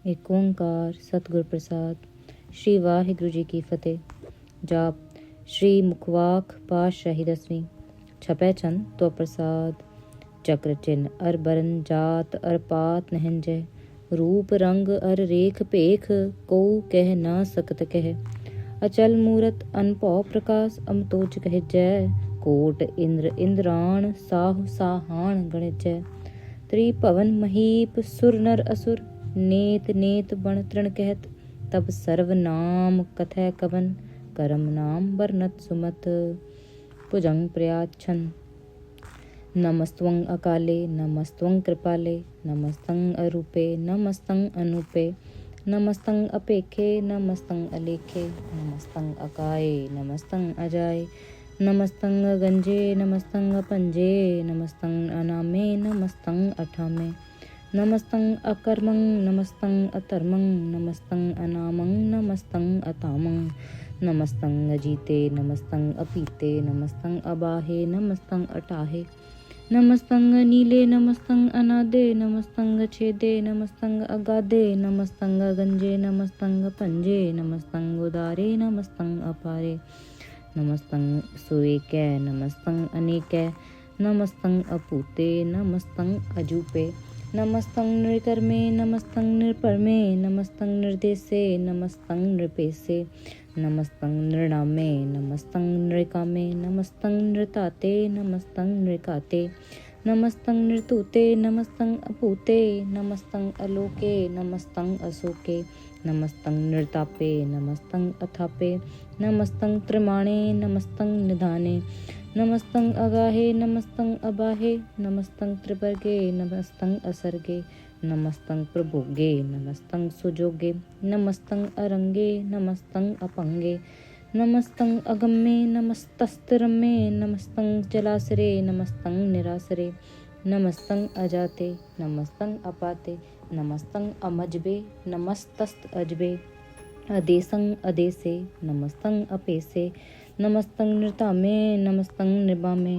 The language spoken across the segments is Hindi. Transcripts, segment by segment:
एक ओंकार सतगुर प्रसाद। श्री वाहिगुरु जी की फतेह। जाप श्री मुखवाक पातशाही 10वीं। छपै चंद तो प्रसाद। चक्र चिन्ह अर बरन जात अर पात नहंजय। रूप रंग अर रेख पेख को कह ना सकत कह। अचल मूरत अनपौ प्रकाश अमतोज कह जय। कोट इंद्र इंद्राण साहु साहाण गणिजय। त्रिभवन महीप सुर नर असुर नेत नेत बण तृण कहत। तब सर्व नाम कथय कवन करम नाम बरनत सुमत। भुजंग प्रयाच्छन। नमस्त्वं अकाले नमस्त्वं कृपाले नमस्तं अरूपे नमस्तं अनूपे नमस्तं अपेखे नमस्तं अलेखे नमस्तं अकाये नमस्तं अजाय नमस्तं अगंजे नमस्तं अपंजे नमस्तं अनामे नमस्तं अठामे नमस्तं अकर्मं नमस्तं अतर्मं नमस्तं अनामं नमस्तं अतामं नमस्तं अजीते नमस्तं अपीते नमस्तं अबाहे नमस्तं अटाहे नमस्तं नीले नमस्तं अनादे नमस्तं छेदे नमस्तं अगाधे नमस्तं गंजे नमस्तं पंजे नमस्तं उदारे नमस्तं अपारे नमस्तं सुएकै नमस्तं अनेकै नमस्तं अपूते नमस्तं अजूपे नमस्तं नृकर्मे नमस्तं नृपर्मे नमस्तं निर्देशे नमस्तं नृपेशे नमस्तं नृणामे नमस्तं नृकामे नमस्तं नृताते नमस्तं नृकाते नमस्तं नृतूते नमस्तं अपूते नमस्तं अलोके नमस्तं अशोके नमस्तं नृतापे नमस्तं अथापे नमस्तं त्रिमाणे नमस्तं निधाने नमस्तं अगाहे नमस्तं अबाहे नमस्तं त्रिवर्गे नमस्तं असर्गे नमस्तं प्रभोगे नमस्तं सुजोगे नमस्तं अरंगे नमस्तं अपंगे नमस्तं अगम्ये नमस्तस्तिरम्ये नमस्तं जलासरे नमस्तं निरासरे नमस्तं अजाते नमस्तं अपाते नमस्तं अमजबे नमस्तस्त अजबे अदेसं अदेसे नमस्तं अपेसे नमस्तं नृतामे नमस्तं निबामे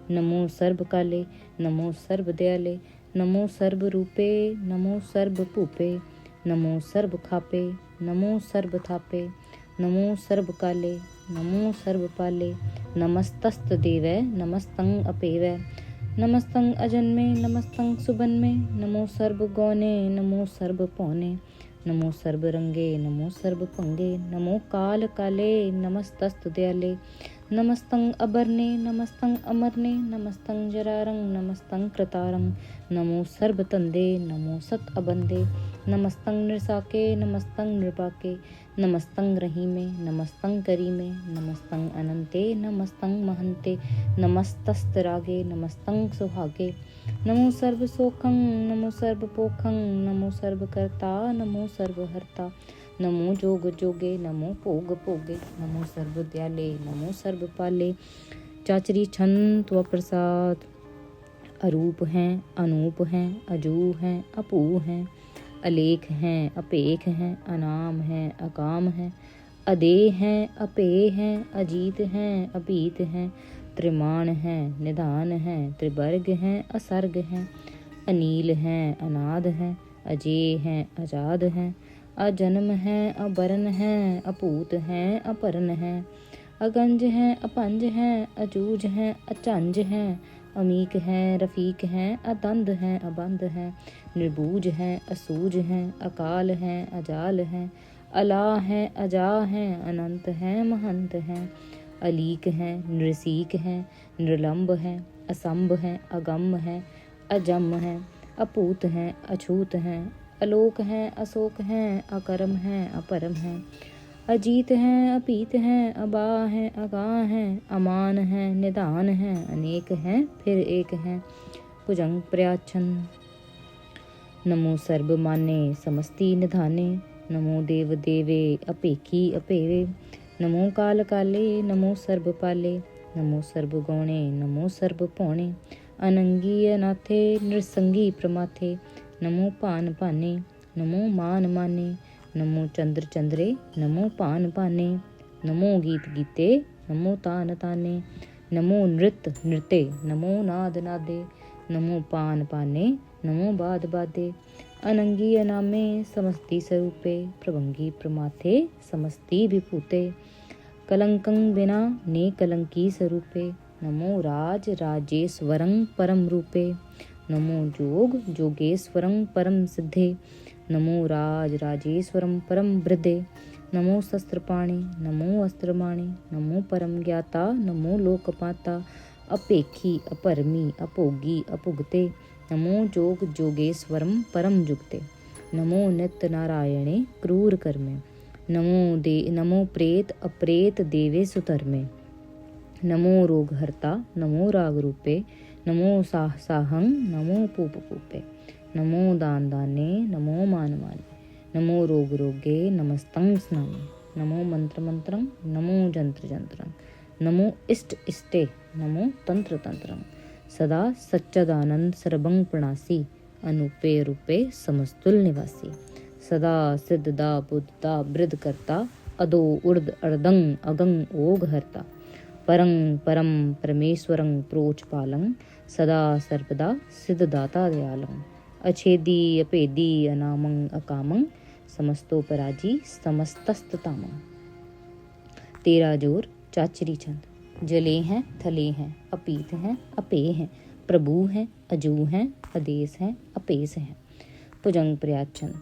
नमो सर्वकाले नमो सर्वदयाले नमो सर्वरूपे नमो सर्वभूपे नमो सर्वखापे नमो सर्वथापे नमो सर्वकाले नमो सर्वपाले नमस्तस्तदेवै नमस्तं अपेवै नमस्तं अजन्मे नमस्तं सुबन्मे नमो सर्वगौने नमो सर्वपौने नमो सर्वरंगे नमो सर्वभंगे नमो काल काले नमस्तस्त दयाले नमस्तं अबरने नमस्तं अमरने नमस्तं जरारंग नमस्तं कृतारंग नमो सर्वतंदे नमो सत अबंदे नमस्तं नृसाके नमस्तं नृपाके नमस्तं रहीमे नमस्तं करीमे नमस्तं अनंते नमस्तं महंते नमस्तस्तरागे नमस्तं सुहागे नमो सर्वसोखं नमो सर्वपोखं नमो सर्वकर्ता नमो सर्वहर्ता नमो जोग जोगे नमो भोग भोगे नमो सर्वदयाले नमो सर्वपाले। चाचरी छंद व प्रसाद। अरूप हैं अनूप हैं अजू हैं अपू हैं अलेख हैं अपेख हैं अनाम हैं अकाम हैं अदेह हैं अपेय हैं अजीत हैं अभीत हैं त्रिमाण हैं निधान हैं त्रिवर्ग हैं असर्ग हैं अनील हैं अनाद हैं अजेय हैं आजाद हैं अजन्म हैं अबरन हैं अपूत हैं अपरन हैं अगंज हैं अपंज हैं अजूज हैं अचंज हैं अमीक हैं रफीक हैं अदंद हैं अबंद हैं निर्बूज हैं असूज हैं अकाल हैं अजाल हैं अला हैं अजा हैं अनंत हैं महंत हैं अलीक हैं नृसीक हैं नृलंब हैं असंभ हैं अगम हैं अजम हैं अपूत हैं अछूत हैं अलोक हैं अशोक हैं अकरम हैं अपरम हैं अजीत हैं अपीत हैं अबा हैं अगाह हैं अमान हैं निदान हैं अनेक हैं फिर एक हैं। भुजंग प्रयाच्छन। नमो सर्व माने समस्ती निधाने नमो देव देवे अपेखी अपेवे नमो काल काले नमो सर्व पाले नमो सर्व गौणे नमो सर्व पौणे अनंगी अनाथे नृसंगी प्रमाथे नमो पान पाने नमो मान माने नमो चंद्र चंद्रे नमो पान पाने नमो गीत गीते नमो तान ताने नमो नृत नृते नमो नाद नादे नमो पान पाने नमो बाद बादे अनंगी अनामे समस्ती स्वरूपे प्रभंगी प्रमाथे समस्ती विभूते कलंकं विना ने कलंकी स्वरूपे नमो राज राजेश्वरं परम रूपे नमो जोग जोगेश्वरं परम सिद्धे नमो राज राजेश्वरं परम वृद्धे नमो शस्त्रपाणि नमो अस्त्रमाणि नमो परम ज्ञाता नमो लोकपाता अपेखी अपरमी अपोगी अपुगते नमो जोग जोगेश्वरम परम जुगते नमो नित्य नारायणे क्रूर कर्मे नमो प्रेत अप्रेत देवे सुतर्मे नमो रोग हरता नमो राग रूपे नमो साहं नमो पूप पूपे नमो दान दाने नमो मान माने नमो रोग रोगे नमस्तं स्नामे नमो मंत्र मंत्रं नमो जंत्र जंत्रं नमो इष्ट इष्टे नमो तंत्र तंत्रं सदा सच्चदानंद सर्वं प्रणासी अनुपे रूपे समस्तुल निवासी सदा सिद्धदा बुद्धदा वृद्ध करता अदो उर्द अर्दंग अगंग ओघ हरता परं परम परमेश्वरं प्रोच पालं सदा सर्वदा सिद्धदाता दयालं अछेदी अपेदी अनामं अकामं समस्तोपराजी समस्तस्ततामं। तेरा जोर चाचरी छंद। जले हैं थले हैं अपीत हैं अपेय हैं प्रभु हैं अजू हैं अदेश हैं अपेस हैं। भुजंग प्रयाचन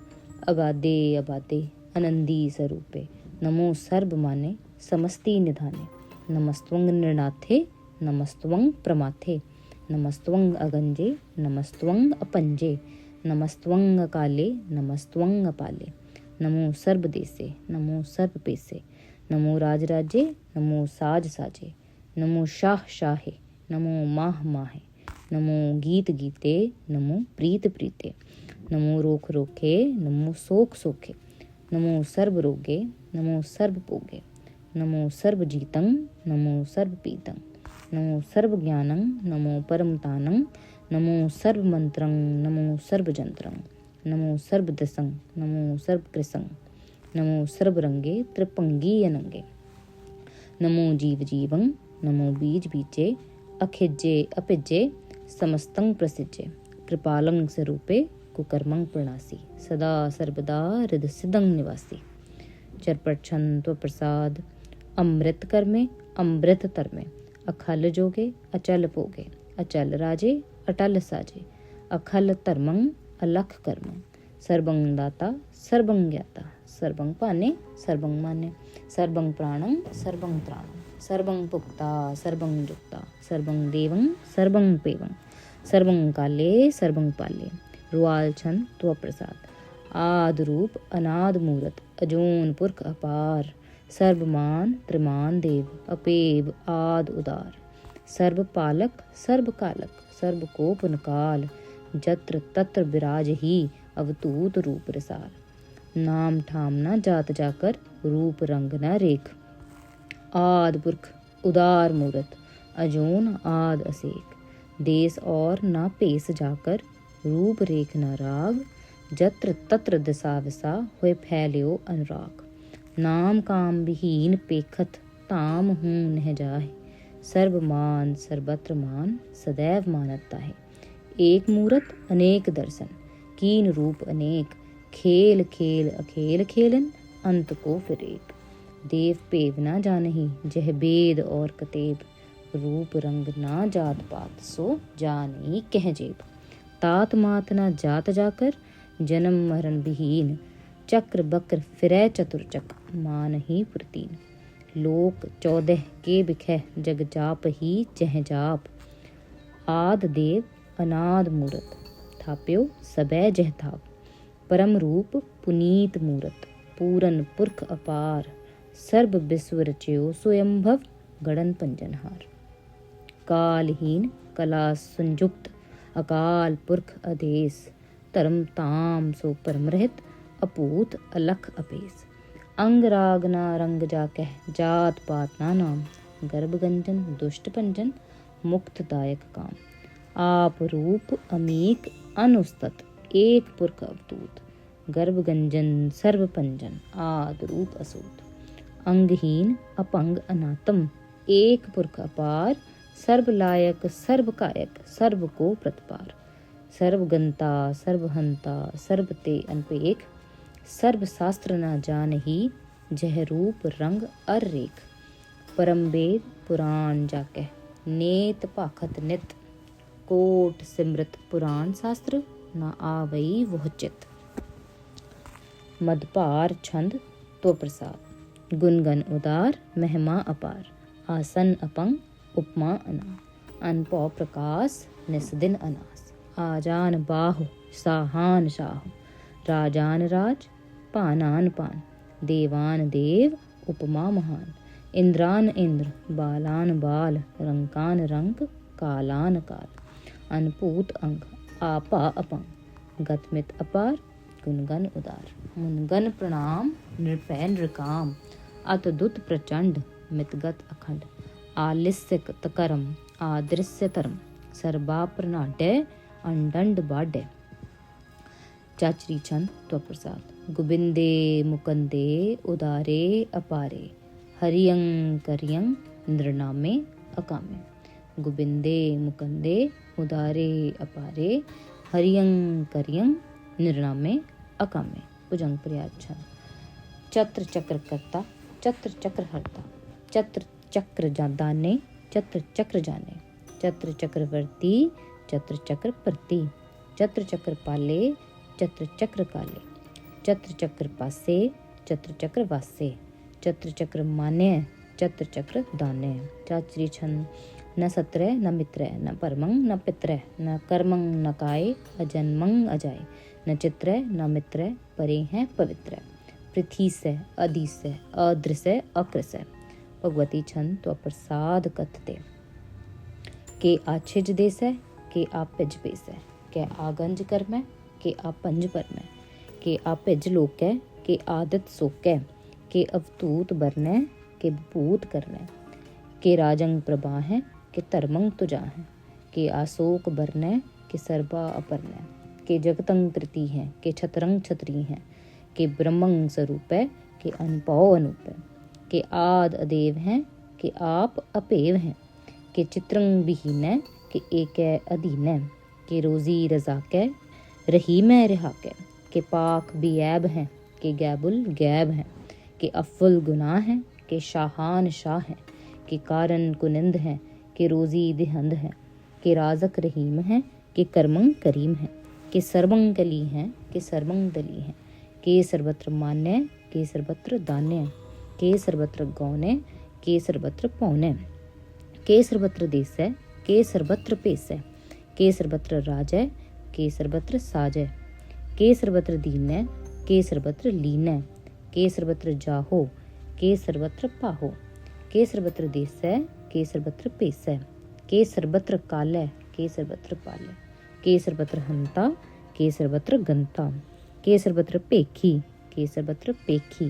अगाधे अबाधे आनंदी स्वरूपे नमो सर्व माने समस्ती निधाने नमस्त्वं निर्नाथे नमस्त्वं प्रमाथे नमस्त्वं अगंजे नमस्त्वं अपंजे नमस्त्वं अकाले नमस्त्वं अपाले नमो सर्व देसे नमो सर्व पेसे नमो राज राजे नमो साज साजे नमो शाह शाहे नमो माह माहे नमो गीत गीते नमो प्रीत प्रीते नमो रोख रोखे नमो सोख सोखे नमो सर्व रोगे नमो सर्व पोगे नमो सर्व जीतं नमो सर्व पीतं नमो सर्व ज्ञानं नमो परमतानं नमो सर्व मंत्रं नमो सर्व जंत्रं नमो सर्व दसं नमो सर्व कृसं नमो सर्व रंगे त्रिपंगी अनंगे नमो जीव जीवं नमो बीज बीजे अखिज्जे अपिज्जे समस्तं प्रसिज्जे कृपालं स्वरूपे कुकर्मं प्रणासी सदा सर्वदा हृद सिद्धं निवासी चरपट प्रसाद अमृत कर्मे अमृत तरमे अखल जोगे अचल पोगे अचल राजे अटल साजे अखल धर्मं अलख कर्मं सर्वं दाता सर्वं ज्ञाता सर्वं पाने सर्वं माने सर्वं प्राणं सर्वं त्राणं सर्वं पुक्ता सर्वं जुक्ता सर्वं देवं सर्वं पेवं सर्वं काले सर्वं पाले रुआल छंद त्व प्रसाद आद रूप अनाद मूरत अजून पुरख अपार सर्वमान त्रिमान देव अपेव आद उदार सर्व पालक सर्व कालक सर्व कोप नकाल जत्र तत्र विराज ही अवतूत रूप रसार नाम ठाम न जात जाकर रूप रंग न रेख आद पुरख उदार मूरत अजून आद असेक देश और न पेस जाकर रूप रेख न राग जत्र तत्र दिशा विसा हुए फैल्यो अनुराग नाम काम विहीन पेखत ताम हूँ नह जाहे सर्व मान सर्वत्र मान सदैव मानता है एक मूरत अनेक दर्शन कीन रूप अनेक खेल खेल अखेल खेलन अंत को फिर एक देव पेव ना जानही जह बेद और कतेब रूप रंग ना जात पात सो जानी कह जेब तात मात ना जात जाकर जन्म मरण विहीन चक्र बक्र फिरै चतुर्चक मान ही प्रतीन लोक 14 के बिखह जग जाप ही चह जाप आद देव अनाद मूरत थाप्यो सबे जह थाप परम रूप पुनीत मूरत पूरन पुरख अपार सर्व विश्व रच्यो स्वयंभव गणन पंजनहार कालहीन कला संयुक्त अकाल पुरख अदेश धर्म ताम सो परम रहित अपूत अलख अपेस अंग राग ना रंग जाकह जात पात ना नाम गर्भ गंजन दुष्ट पंजन मुक्तदायक काम आप रूप अमीक अनुस्तत एक पुरख अवतूत गर्भ गंजन सर्व पंजन आद रूप असूत अंगहीन अपंग अनातम एक पुरख अपार सर्व लायक सर्व कायक सर्व को प्रतपार सर्वगंता सर्वहंता सर्वते अनपेख, सर्व शास्त्र न जानही, जह रूप रंग अर रेख। परम वेद पुराण जाके, नेत भाखत नित, कोट सिमृत पुराण शास्त्र, न आवई वह चित। मदभार छंद तो प्रसाद, गुनगन उदार महिमा अपार, आसन अपंग उपमा अना, अनपौ प्रकाश निस्दिन अनास। आजान बाहु साहान शाहु, राजान राज पानान पान, देवान देव उपमा महान। इंद्रान इंद्र बालान बाल, रंकान रंक कालान काल। अनपूत अंग आपा अपंग, गतमित अपार गुनगन उदार। मुनगन प्रणाम नृपै नृकाम, अतदुत प्रचंड मितगत अखंड। आलिस्य तकरम आदृश्य तरम, सर्वा प्रनाट्य अंडंड बाड्य। चाचरी छंद तो प्रसाद, गोबिंदे मुकंदे उदारे अपारे, हरियं करियं नृनामे अकामे। गोबिंदे मुकंदे उदारे अपारे, हरियं करियं नृनामे अकामे। भुजंग प्रयाग छंद। चत्र चक्र कर्ता चत्र चक्र हरता, चत्र चक्र दाने चत्र चक्र जाने। चत्र चक्रवर्ती चत्र चक्र प्रति, चत्र चक्र पाले चत्र चक्र काले। चत्र चक्र पासे चत्र चक्र वासे, चत्र चक्र माने चत्र चक्र दाने। चाचरी छंद। न सत्रय न मित्रय, न परमंग न पित्रय, न कर्मंग न काय, अजन्मंग अजाय। न चित्रय न मित्रय, परे हैं पवित्र। पृथ्वी से अधि से अदृश्य अकृस्य। भगवती छंद तो प्रसाद कथते, के आछिज देस है, के आपिज पेस है, के आगंज कर में, के आपंज पर में। के आपिज लोक है, के आदित सोक है, के अवतूत बरने, के भूत करने। के राजंग प्रभा है, के धर्मंग तुजा है, के आशोक बरने, के सर्वा अपरने। के जगतंग कृति है, के छतरंग छतरी है, के ब्रह्मंग स्वरूप है, के अनपौ अनूप है। के आद अदेव हैं, के आप अपेव हैं, के चित्रंग विहीन है, के एक अधीन है। के रोजी रजा के रही मैं रिहा के पाक बिऐब हैं, के गैबुल गैब हैं। के अफुल गुनाह हैं, के शाहान शाह हैं, के कारण कुनिंद हैं, के रोजी दिहंद हैं। के राजक रहीम हैं, के कर्मंग करीम हैं। के सर्वंग कली हैं, के सर्वंग दली हैं। के सर्वत्र मान्य, के सर्वत्र दान्य। के सर्वत्र गौने, के सर्वत्र पौने। के सर्वत्र देश है, के सर्वत्र पेश है। के सर्वत्र राज है, के सर्वत्र साज है। के सर्वत्र दीन है, के सर्वत्र लीन है। के सर्वत्र जाहो, के सर्वत्र पाहो। के सर्वत्र देश है, के सर्वत्र पेश है। के सर्वत्र काल है, के सर्वत्र पाल है। के सर्वत्र हंता, के सर्वत्र गंता। के सर्वत्र पेखी, के सर्वत्र पेखी।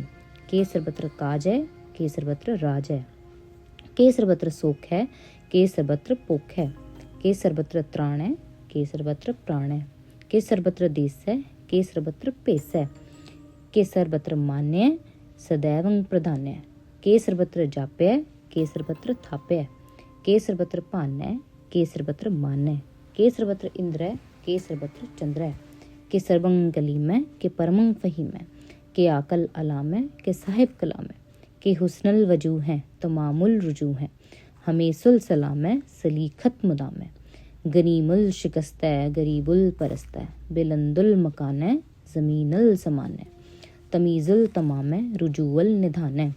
के सर्वत्र काज है, के सर्वत्र राज है। के सर्वत्र सोख है, के सर्वत्र पोख है। के सर्वत्र त्राण है, के सर्वत्र प्राण है। के सर्वत्र देश है, के सर्वत्र पेश है। के सर्वत्र मान्य सदैवं प्रधान्य। के सर्वत्र जाप्य, के सर्वत्र थाप्य। के सर्वत्र पान्य, के सर्वत्र मान्य। के सर्वत्र इंद्र, के सर्वत्र चंद्र। के सर्वंग कलीम है, के परमंग फहीम है। के आकल अलाम है, के साहिब कलाम है। के हुस्नल वजू हैं, तमामुल रुजू हैं। हमेसुल सलाम है, सलीखत मुदाम है। गनीमुल शिकस्त है, गरीबुल परस्त है। बिलंदुल मकान है, ज़मीनुल समान है। तमीज़ुल तमाम है, रुजूवल निधान है।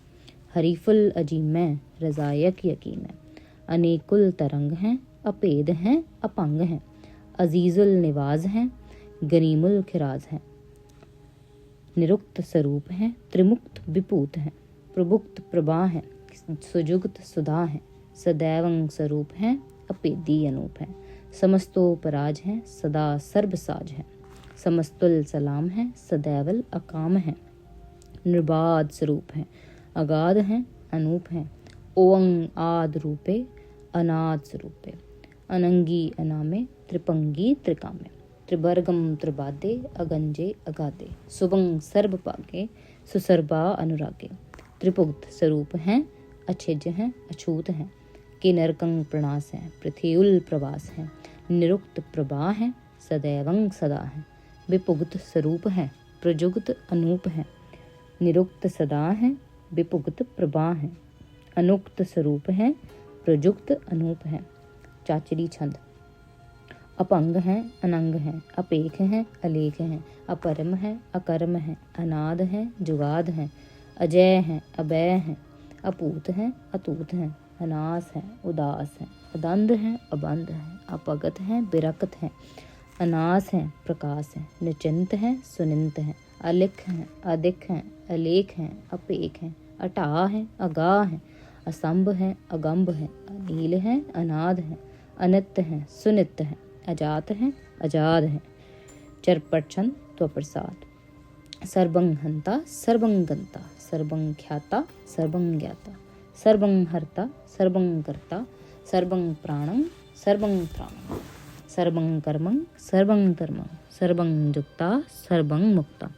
हरीफुल अजीम है, रज़ायक यकीन है। अनेकुल तरंग हैं, अपेद हैं, अपंग हैं। अजीज़ुल निवाज हैं, गनीमुल खिराज हैं। निरुक्त स्वरूप हैं, त्रिमुक्त विपूत हैं। प्रभुक्त प्रभा हैं, सुजुक्त सुधा हैं। सदैवंग स्वरूप हैं, अपेदी अनूप हैं। समस्तोपराज हैं, सदा सर्वसाज हैं। समस्तुल सलाम हैं, सदैवल अकाम हैं। निर्बाध स्वरूप हैं, अगाध हैं, अनूप हैं। ओंग आद रूपे, अनाद स्वरूपे। अनंगी अनामे, त्रिपंगी त्रिकामे। त्रिवर्गम त्रिबादे, अगंजे अगादे। सुबंग सर्व पागे, सुसर्बा अनुरागे। त्रिपुक्त स्वरूप हैं, अच्छिज हैं, अछूत हैं। के नरकंग प्रणास हैं, पृथ्वीउल प्रवास हैं। निरुक्त प्रभा हैं, सदैवं सदा हैं। विपुगत स्वरूप हैं, प्रजुगत अनूप हैं। निरुक्त सदा हैं, विपुगत प्रभा हैं। अनुक्त स्वरूप हैं, प्रजुक्त अनूप हैं। चाचरी छंद। अपंग हैं, अनंग हैं, अपेख हैं, अलेख हैं, अपरम हैं, अकर्म हैं, अनाद हैं, जुगाद हैं, अजय हैं, अभय हैं, अपूत हैं, अतूत हैं, अनास हैं, उदास हैं, अदंध हैं, अबंध हैं, अपगत हैं, बिरकत हैं, अनास हैं, प्रकाश हैं, निचिंत हैं, सुनिंत हैं, अलिख हैं, अधिक हैं, अलेख हैं, अपेख हैं, अटाह हैं, अगाह हैं, असंभ हैं, अगंभ हैं, अनील हैं, अनाद हैं, अनित्य हैं, सुनित्य हैं, अजात हैं, अजाद हैं। चरपट छंद त्वप्रसाद। सर्वं हंता, सर्वं गंता, सर्वं ख्याता, सर्वं ज्ञाता, सर्वं हर्ता, सर्वं कर्ता, सर्वं प्राणं, सर्वं त्राणं, सर्वं कर्मं, सर्वं धर्मं, सर्वं जुक्ता, सर्वं मुक्ता।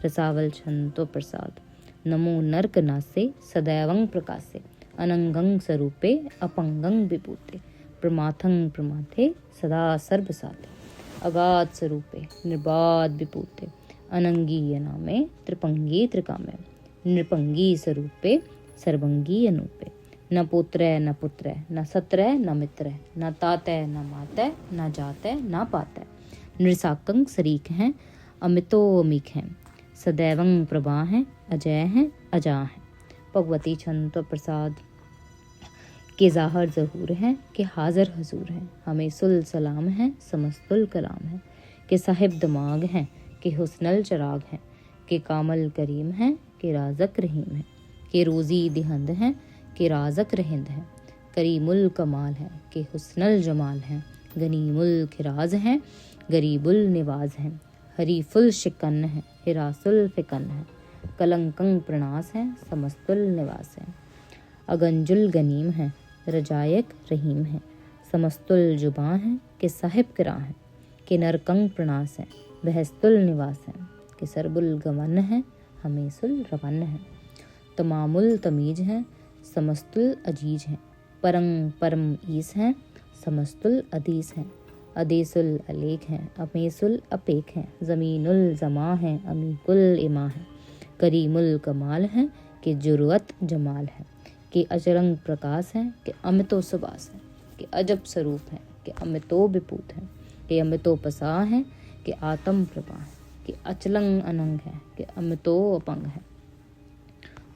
रसावल छंद त्वप्रसाद। नमो नर्क नासे, सदैवं प्रकाशे, अनंगं स्वरूपे, अपंगं विभूते, प्रमाथं प्रमाथे, सदा सर्वसाते, अगाध स्वरूपे, निर्बाध विभूते, अनंगी अनामे, त्रिपंगी त्रिकामे, नृपंगी स्वरूपे, सर्वंगी अनूपे। न पुत्र न पुत्र, न सत्र न मित्र, न तातै न मातै, न जातै न पातै। नृसाकं शरीक हैं, अमितो अमीक हैं, सदैवं प्रभा हैं, अजय हैं, अजा हैं। भगवती छंद त्वप्रसाद। के ज़ाहर ज़हूर हैं, के हाज़र हजूर हैं, हमें सुल सलाम हैं, समस्तुल कलाम हैं। के साहिब दिमाग हैं, के हुस्नल चराग हैं, के कामल करीम हैं, के राज़क रहीम हैं। के रोज़ी दिहंद हैं, के राज़क रहिंद हैं, करीमुल कमाल हैं, के हुस्नल जमाल हैं, गनीमुल खिराज हैं, गरीबुल निवाज हैं, हरीफुल शिकन हैं, हिरासुल फिकन हैं, कलंकं प्रणास हैं, समस्तुल निवास हैं। अगंजुल गनीम हैं, रजायक रहीम हैं, समस्तुल जुबां हैं, के साहिब किरा हैं, के नरकंग प्रणास हैं, बहस्तुल निवास हैं, के सरबुल गवन हैं, हमेसुल रवन हैं। तमामुल तमीज हैं, समस्तुल अजीज हैं, परंग परम ईस हैं, समस्तुल अदीस हैं, अदेसुल अलेख हैं, अमेसुल अपेख हैं, ज़मीनुल जमा हैं, अमीकुल इमा हैं, करीमुल कमाल हैं, के जुरुअत जमाल हैं, के अचरंग प्रकाश हैं, के अमितो सुबास हैं, के अजब स्वरूप हैं, के अमितो विपूत हैं, के अमितो पसाह हैं, के आत्म प्रभा हैं, के अचलंग अनंग हैं, के अमितो अपंग हैं।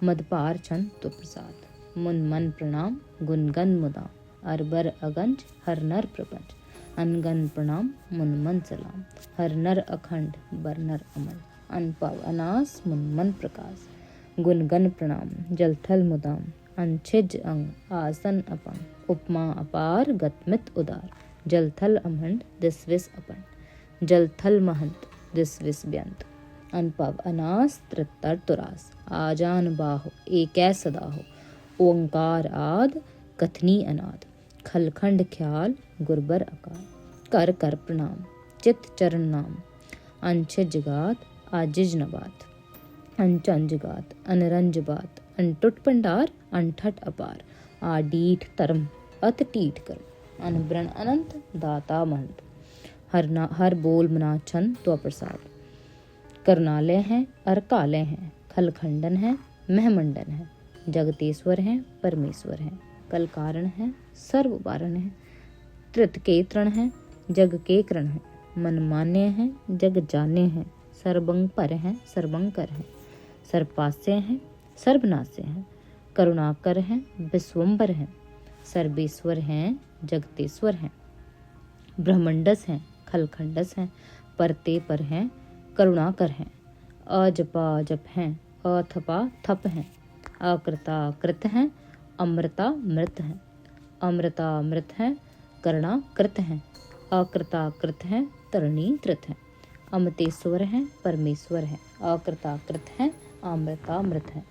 मदपार छंद त्वप्रसाद। मुन मन प्रणाम, गुनगन मुदाम, अरबर अगंज, हर नर प्रपंच, अनगन प्रणाम, मुन मन सलाम, हर नर अखंड, बर नर अमल, अनपव अनास, मुन मन प्रकाश, गुनगन प्रणाम, जलथल मुदाम, अनछिज अंग, आसन अपंग, उपमा अपार, गतमित उदार, जलथल अमंड, दिसविस अपन, जलथल महंत, दिसविस ब्यंत, अनपव अनास, त्रितर तुरास, आजान बाहो, एकै सदा हो, ओंकार आद, कथनी अनाद, खलखंड ख्याल, गुरबर अकाल, कर कर प्रणाम, चित चरण नाम, अनछिज गात, आजिज नबात, अनचंज गात, अनरंज बात, अनटुट पंडार, अनठट अपार, आडीठ तरम, अत टीठ कर, अनब्रण अनंत, दाता महंत। हर बोल मना छंद त्वप्रसाद। करनालय हैं, अरकालय हैं, खलखंडन हैं, महमंडन हैं, जगतेश्वर हैं, परमेश्वर हैं, कल कारण हैं, सर्व वारण हैं, त्रित के तृण हैं, जग के करण हैं, मनमान्य हैं, जग जाने हैं, सर्वंग पर हैं, सर्वंकर हैं, सर्वपास्य हैं, सर्वनास्य हैं, करुणाकर हैं, विश्वम्बर हैं, सर्वेश्वर हैं, जगतेश्वर हैं, ब्रह्मंडस हैं, खलखंडस हैं, परते पर हैं, करुणाकर हैं, अजपा जप हैं, अथपा थप हैं, अकृता कृत हैं, अमृता मृत हैं, अमृता मृत हैं, करुणा कृत हैं, अकृता कृत हैं, तरणी कृत हैं, अमृतेश्वर हैं, परमेश्वर हैं, अकृता कृत हैं, अमृता मृत हैं,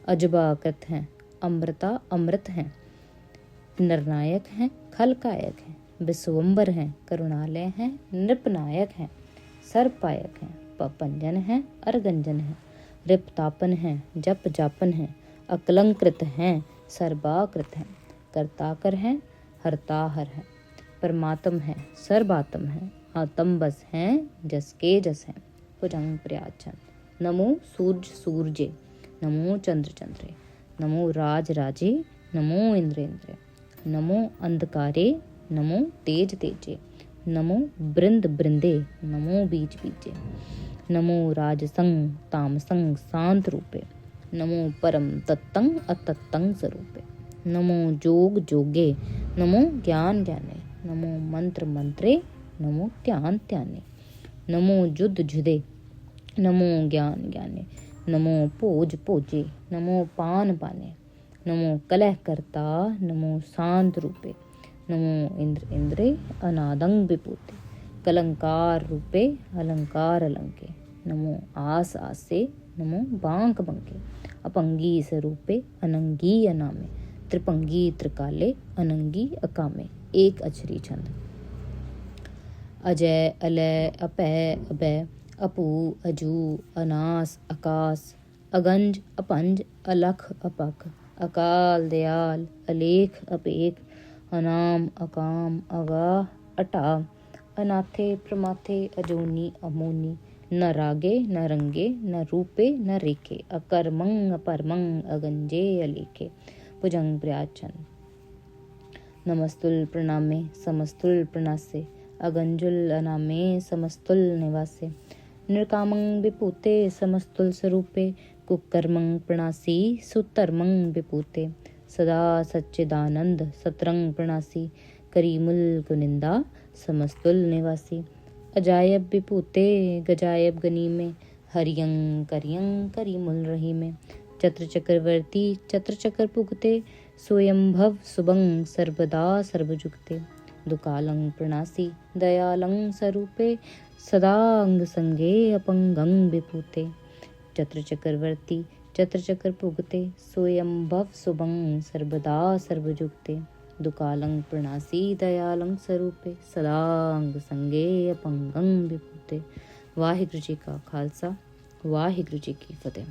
अजबा कृत हैं, अमृता अमृत हैं, निर्णायक हैं, खलकायक हैं, विश्वम्बर हैं, करुणालय हैं, नृपनायक हैं, सर्वपायक हैं, पपंजन हैं, अर्गंजन हैं, रिपतापन हैं, जप जापन हैं, अकलंकृत हैं, सर्वाकृत हैं, कर्ताकर हैं, हरताहर हैं, परमात्म हैं, सर्वात्म हैं, आतम बस हैं, जस के जस हैं। भुजंग प्रयाचन। नमो सूर्य सूर्ये, नमो चंद्र चंद्रे, नमो राज राजे, नमो इंद्र इंद्रे, नमो अंधकारे, नमो तेज तेजे, नमो बृंद बृंदे, नमो बीज बीजे, नमो राजसंग तामसंग शांत रूपे, नमो परम तत्तं अतत्तं स्वरूपे, नमो जोग जोगे, नमो ज्ञान ज्ञाने, नमो मंत्र मंत्रे, नमो ध्यान ध्याने, नमो जुद जुदे, नमो ज्ञान ज्ञाने, नमो भोज भोजे, नमो पान पाने, नमो कलह करता, नमो शांत रूपे, नमो इंद्र इंद्रे अनादंग विभूते, कलंकार रूपे अलंकार अलंके, नमो आस आसे, नमो बांक बंके, अपंगी स्वरूपे अनंगी अनामे, त्रिपंगी त्रिकाले अनंगी अकामे। एक अक्षरी छंद। अजय अलय अपय अभय, अपू अजू अनास आकाश, अगंज अपंज अलख अपक, अकाल दयाल अलेख अपेख, अनाम अकाम अगाह अटा, अनाथे प्रमाथे अजोनी अमोनी, न रागे न रंगे न रूपे न रेखे, अकर्मंग अपरमंग अगंजे अलेखे। भुजंग प्रयाचन। नमस्तुल प्रणामे समस्तुल प्रणासे, अगंजुल अनामे समस्तुल निवासे, निर्कामं विपूते समस्तुल स्वरूपे, कुकर्मं प्रणासी सुतर्मं विपूते, सदा सच्चिदानंद सतरंग प्रणासी, करीमुल कुनिंदा समस्तुल निवासी, अजायब विपूते गजायब गनी में, हरियं करियं करीमुल रही में, चत्र चक्रवर्ती चत्र चक्र पुगते, स्वयंभव सुबंग सर्वदा सर्वजुगते, दुकालं प्रणासी दयालं स्वरूपे, सदा अंग संगे अपंगं विपूते, चत्र चक्रवर्ती चत्र चक्र पुगते, स्वयंभव सुबंग सर्वदा सर्वजुगते, दुकालं प्रणासी दयालं स्वरूपे, सदा अंग संगे अपंगं विपूते। वाहिगुरु जी का खालसा, वाहिगुरु जी की फतेह।